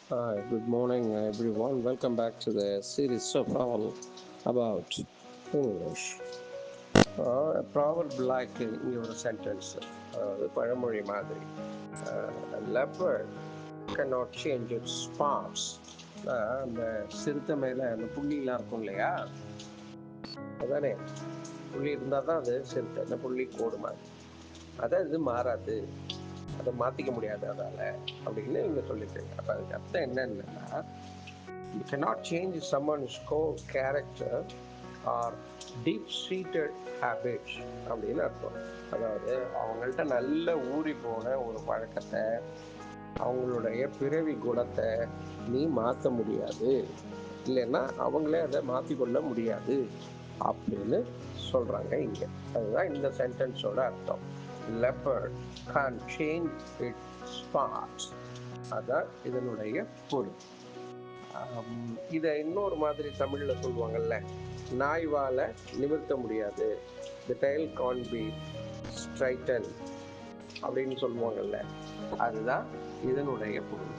Hi, good morning, everyone. Welcome back to the series of all about English. A proverb like இங்கே ஒரு sentence, அதாவது பழமொழி மாதிரி. A leopard cannot change its spots. அந்த சிறுத்தை மேலே அந்த புள்ளிலாம் இருக்கும் இல்லையா, அதானே, புள்ளி இருந்தால் தான் அது சிறுத்தை, இந்த புள்ளி கோடு மாதிரி. அதான் இது மாறாது, அதை மாற்றிக்க முடியாது அதால் அப்படின்னு இங்கே சொல்லியிருக்காங்க. அப்போ அதுக்கு அர்த்தம் என்னன்னா, you cannot change someone's core character or deep-seated habits அப்படின்னு அர்த்தம். அதாவது அவங்கள்ட்ட நல்ல ஊறி போன ஒரு பழக்கத்தை, அவங்களுடைய பிறவி குணத்தை நீ மாற்ற முடியாது, இல்லைன்னா அவங்களே அதை மாற்றிக்கொள்ள முடியாது அப்படின்னு சொல்கிறாங்க இங்கே. அதுதான் இந்த சென்டென்ஸோட அர்த்தம். leopard can't change its spots. அதான் இதனுடைய பொருள். இதை இன்னொரு மாதிரி தமிழில் சொல்லுவாங்கல்ல, நாய்வால நிமிர்த்த முடியாது, தி டெயில் கான் பி ஸ்ட்ரைட்டன் அப்படின்னு சொல்லுவாங்கல்ல, அதுதான் இதனுடைய பொருள்.